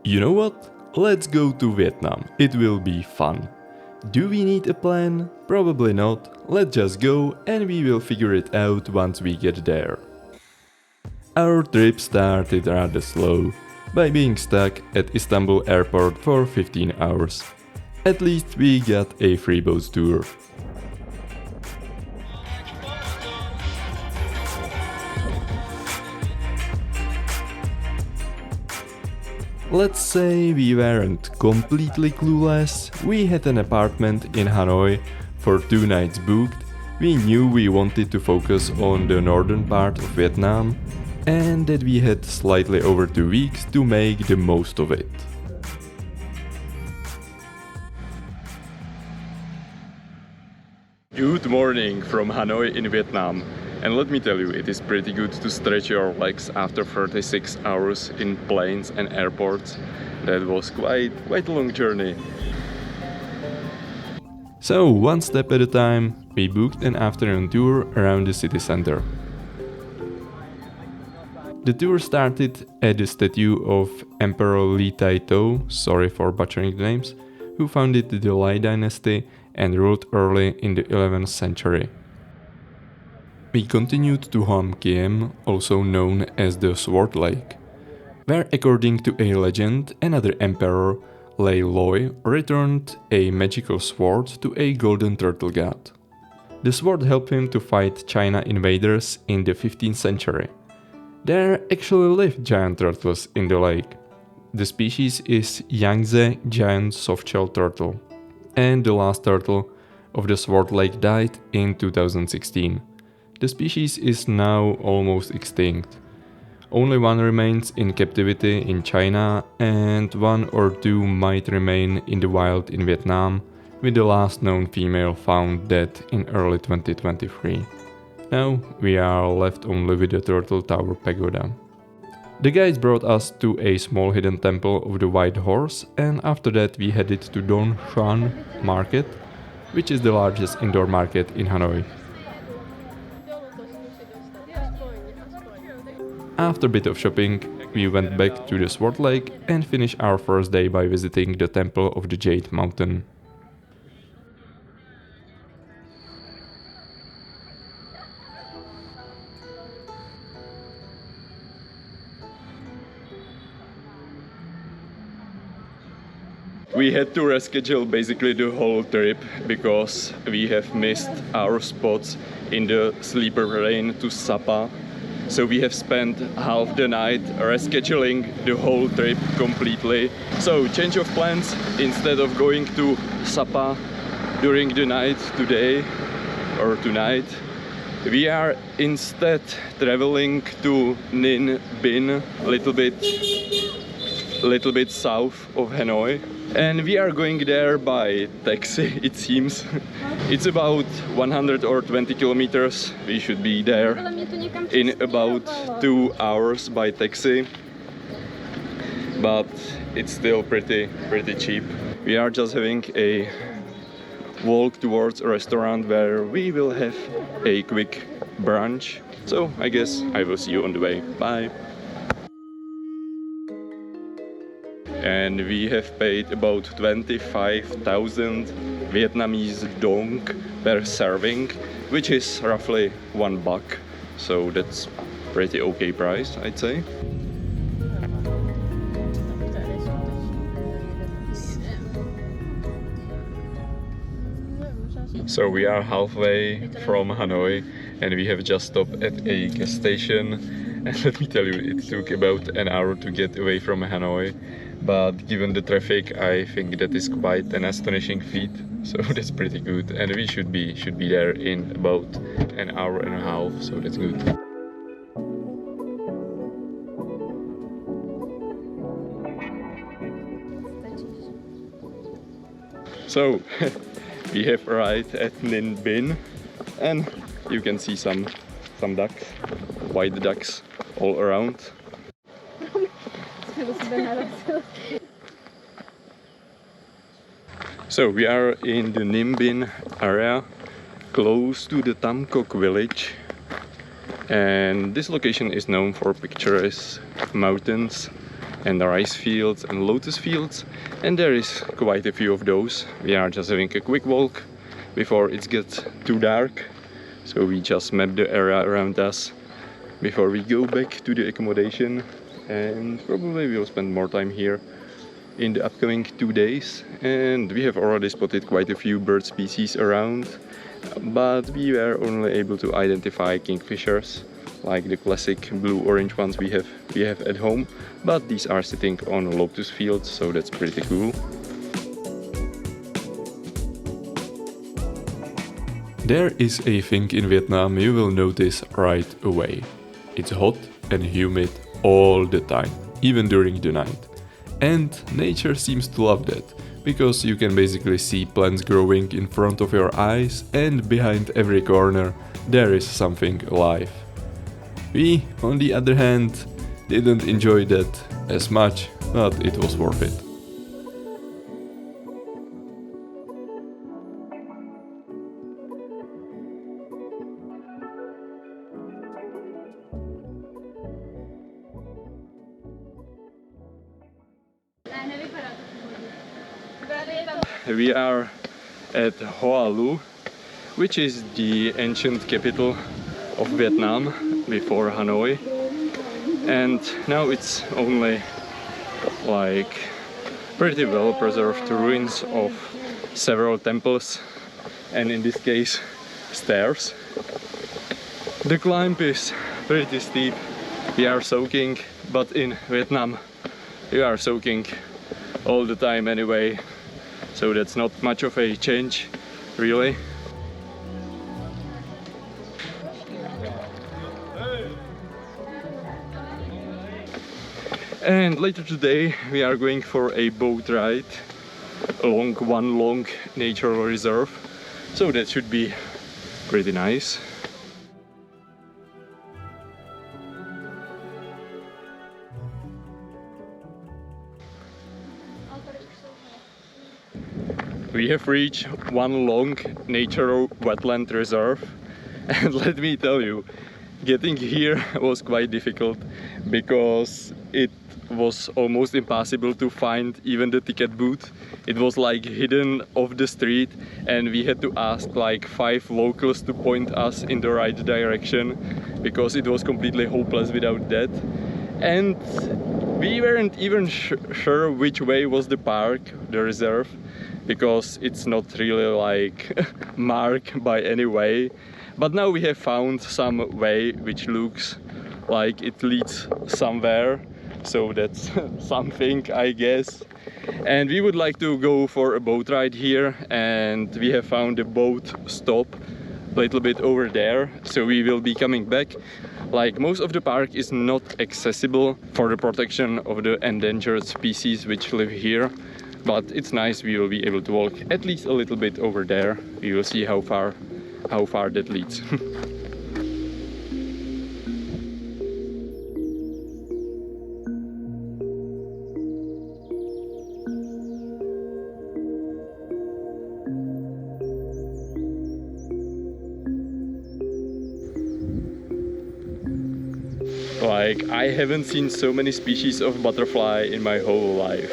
You know what? Let's go to Vietnam. It will be fun. Do we need a plan? Probably not. Let's just go and we will figure it out once we get there. Our trip started rather slow, by being stuck at Istanbul airport for 15 hours. At least we got a free boat tour. Let's say we weren't completely clueless. We had an apartment in Hanoi for 2 nights booked. We knew we wanted to focus on the northern part of Vietnam and that we had slightly over 2 weeks to make the most of it. Good morning from Hanoi in Vietnam. And let me tell you, it is pretty good to stretch your legs after 36 hours in planes and airports. That was quite a long journey. So, one step at a time, we booked an afternoon tour around the city center. The tour started at the statue of Emperor Li Tai-to, sorry for butchering the names, who founded the Lai dynasty and ruled early in the 11th century. We continued to Mua Cave, also known as the Sword Lake, where according to a legend, another emperor, Lei Loi, returned a magical sword to a golden turtle god. The sword helped him to fight China invaders in the 15th century. There actually live giant turtles in the lake. The species is Yangtze giant softshell turtle, and the last turtle of the Sword Lake died in 2016. The species is now almost extinct. Only one remains in captivity in China and 1 or 2 might remain in the wild in Vietnam, with the last known female found dead in early 2023. Now we are left only with the Turtle Tower Pagoda. The guides brought us to a small hidden temple of the White Horse, and after that we headed to Don Xuan Market, which is the largest indoor market in Hanoi. After a bit of shopping, we went back to the Sword Lake and finished our first day by visiting the Temple of the Jade Mountain. We had to reschedule basically the whole trip because we have missed our spots in the sleeper train to Sapa. So we have spent half the night rescheduling the whole trip completely. So change of plans, instead of going to Sapa during the night today or tonight, we are instead traveling to Ninh Binh, little bit south of Hanoi. And we are going there by taxi, it seems. It's about 120 kilometers. We should be there in about 2 hours by taxi. But it's still pretty cheap. We are just having a walk towards a restaurant where we will have a quick brunch. So I guess I will see you on the way. Bye! And we have paid about 25,000 Vietnamese dong per serving, which is roughly $1. So that's pretty okay price, I'd say. So we are halfway from Hanoi and we have just stopped at a gas station. And let me tell you, it took about an hour to get away from Hanoi. But given the traffic, I think that is quite an astonishing feat. So that's pretty good, and we should be there in about an hour and a half. So that's good. So we have arrived at Ninh Binh, and you can see some ducks, white ducks all around. So we are in the Ninh Binh area, close to the Tam Kok village, and this location is known for picturesque mountains and rice fields and lotus fields, and there is quite a few of those. We are just having a quick walk before it gets too dark, so we just map the area around us before we go back to the accommodation, and probably we'll spend more time here in the upcoming 2 days. And we have already spotted quite a few bird species around, but we were only able to identify kingfishers, like the classic blue-orange ones we have at home, but these are sitting on lotus fields, so that's pretty cool. There is a thing in Vietnam you will notice right away. It's hot and humid all the time, even during the night. And nature seems to love that, because you can basically see plants growing in front of your eyes, and behind every corner there is something alive. We, on the other hand, didn't enjoy that as much, but it was worth it. We are at Hoa Lu, which is the ancient capital of Vietnam before Hanoi, and now it's only like pretty well preserved ruins of several temples, and in this case stairs. The climb is pretty steep. We are soaking, but in Vietnam we are soaking all the time anyway, so that's not much of a change really. And later today we are going for a boat ride along one long natural reserve, so that should be pretty nice. We have reached one long natural wetland reserve, and let me tell you, getting here was quite difficult because it was almost impossible to find even the ticket booth. It was like hidden off the street, and we had to ask like 5 locals to point us in the right direction because it was completely hopeless without that. And we weren't even sure which way was the park, the reserve, because it's not really like marked by any way. But now we have found some way which looks like it leads somewhere, so that's something, I guess. And we would like to go for a boat ride here, and we have found a boat stop a little bit over there, so we will be coming back. Like, most of the park is not accessible for the protection of the endangered species which live here, but it's nice. We will be able to walk at least a little bit over there. We will see how far that leads. Like, I haven't seen so many species of butterfly in my whole life.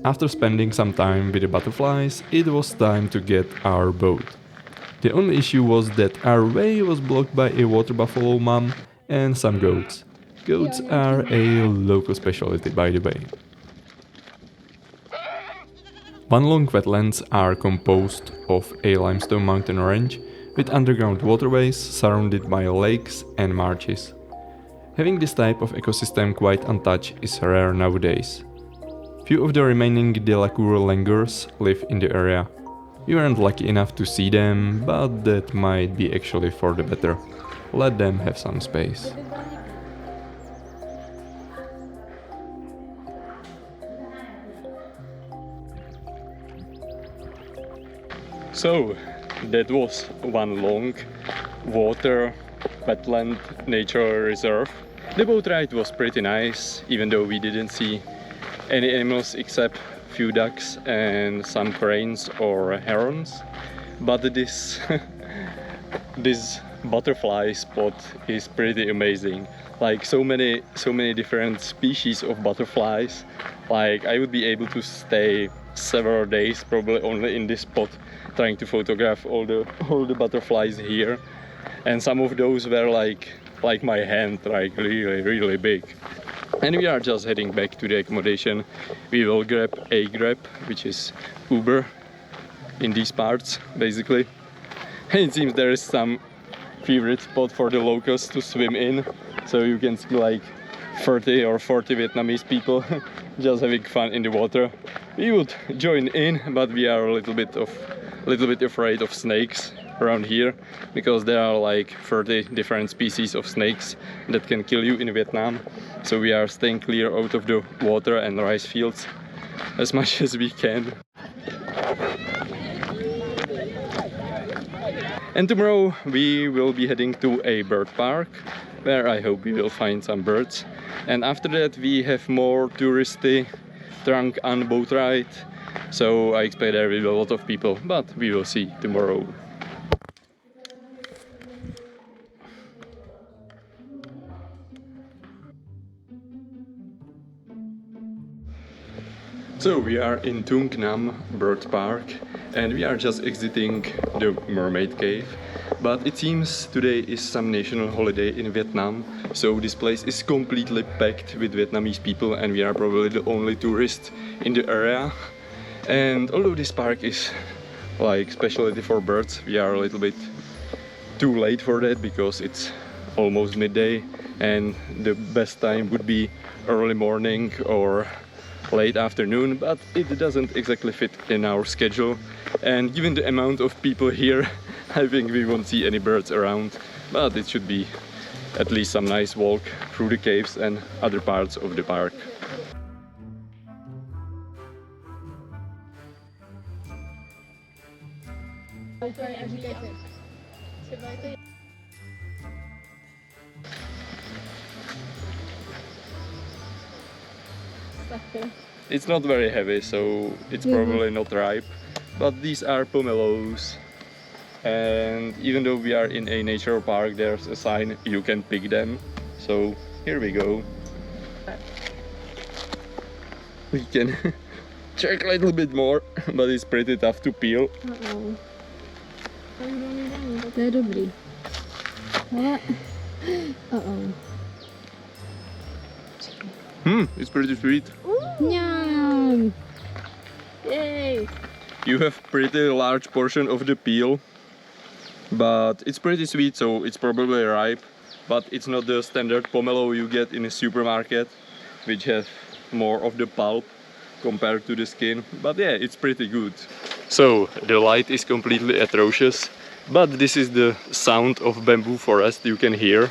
After spending some time with the butterflies, it was time to get our boat. The only issue was that our way was blocked by a water buffalo mom and some goats. Goats are a local specialty, by the way. One Long wetlands are composed of a limestone mountain range with underground waterways surrounded by lakes and marshes. Having this type of ecosystem quite untouched is rare nowadays. Few of the remaining Delacour langurs live in the area. We weren't lucky enough to see them, but that might be actually for the better. Let them have some space. So, that was one long water wetland nature reserve. The boat ride was pretty nice, even though we didn't see any animals except few ducks and some cranes or herons. But this this butterfly spot is pretty amazing. Like so many different species of butterflies. Like I would be able to stay several days probably only in this spot, trying to photograph all the butterflies here. And some of those were like my hand, like really big. And we are just heading back to the accommodation. We will grab a Grab, which is Uber in these parts basically. And it seems there is some favorite spot for the locals to swim in, so you can see like 30 or 40 Vietnamese people just having fun in the water. We would join in, but we are a little bit afraid of snakes around here, because there are like 30 different species of snakes that can kill you in Vietnam. So we are staying clear out of the water and rice fields as much as we can. And tomorrow we will be heading to a bird park, where I hope we will find some birds. And after that we have more touristy Trang An boat ride. So I expect there will be a lot of people, but we will see tomorrow. So we are in Thung bird park, and we are just exiting the mermaid cave. But it seems today is some national holiday in Vietnam, so this place is completely packed with Vietnamese people, and we are probably the only tourists in the area. And although this park is like specialty for birds, we are a little bit too late for that because it's almost midday, and the best time would be early morning or late afternoon, but it doesn't exactly fit in our schedule. And given the amount of people here, I think we won't see any birds around, but it should be at least some nice walk through the caves and other parts of the park. It's not very heavy, so it's probably not ripe, but these are pomelos. And even though we are in a nature park, there's a sign you can pick them. So here we go. We can check a little bit more, but it's pretty tough to peel. To je dobrý. Ale... It's pretty sweet. Nham! Yay! You have pretty large portion of the peel, but it's pretty sweet, so it's probably ripe. But it's not the standard pomelo you get in a supermarket, which has more of the pulp compared to the skin. But yeah, it's pretty good. So the light is completely atrocious, but this is the sound of bamboo forest you can hear.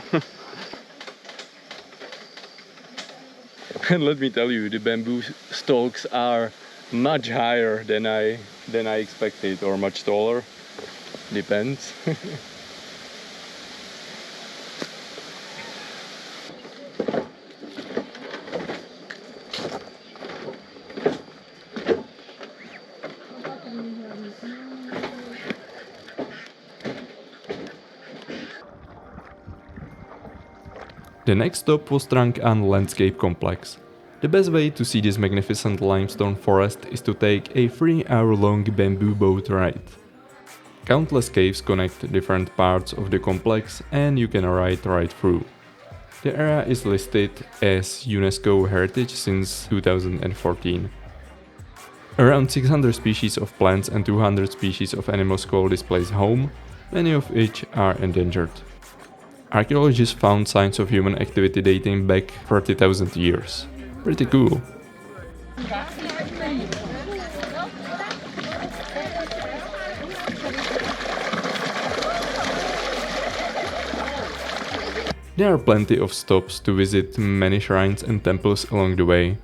And let me tell you, the bamboo stalks are much higher than I expected, or much taller, depends. The next stop was Trang An Landscape Complex. The best way to see this magnificent limestone forest is to take a 3-hour-long bamboo boat ride. Countless caves connect different parts of the complex, and you can ride right through. The area is listed as UNESCO Heritage since 2014. Around 600 species of plants and 200 species of animals call this place home, many of which are endangered. Archaeologists found signs of human activity dating back 30,000 years. Pretty cool. There are plenty of stops to visit many shrines and temples along the way.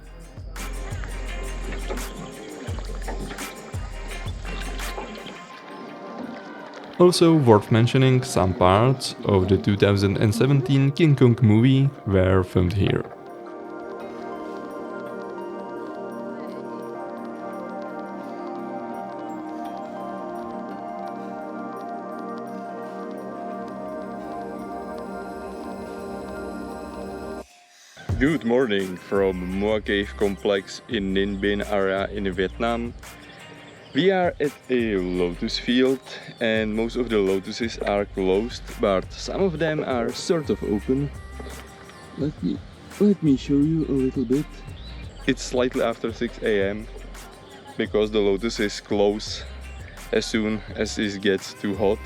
Also worth mentioning, some parts of the 2017 King Kong movie were filmed here. Good morning from Mua Cave complex in Ninh Binh area in Vietnam. We are at a lotus field and most of the lotuses are closed, but some of them are sort of open. Let me show you a little bit. It's slightly after 6 a.m. because the lotuses close as soon as it gets too hot,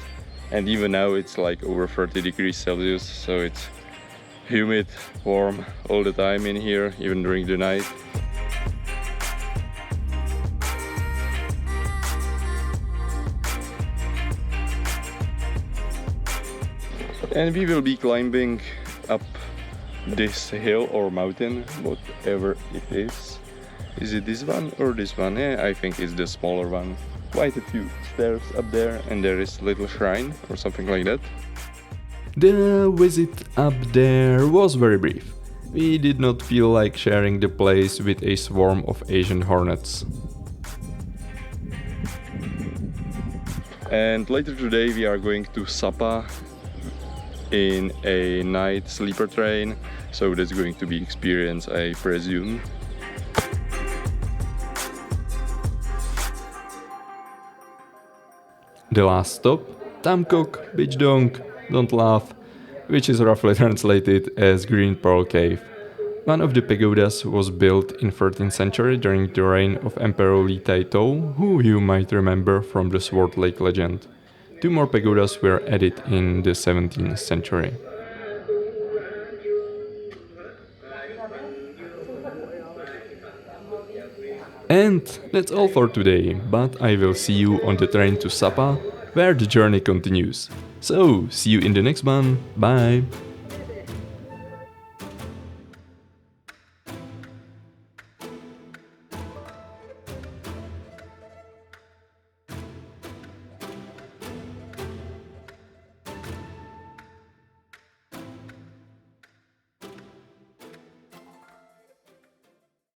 and even now it's like over 30 degrees Celsius, so it's humid, warm all the time in here, even during the night. And we will be climbing up this hill or mountain, whatever it is. Is it this one or this one? Yeah, I think it's the smaller one. Quite a few stairs up there, and there is a little shrine or something like that. The visit up there was very brief. We did not feel like sharing the place with a swarm of Asian hornets. And later today we are going to Sapa in a night sleeper train, so that's going to be experience, I presume. The last stop, Tamkok, Beach Dong, Don't Laugh, which is roughly translated as Green Pearl Cave. One of the pagodas was built in 13th century during the reign of Emperor Li Tai-to, who you might remember from the Sword Lake legend. 2 more pagodas were added in the 17th century. And that's all for today, but I will see you on the train to Sapa, where the journey continues. So, see you in the next one, bye!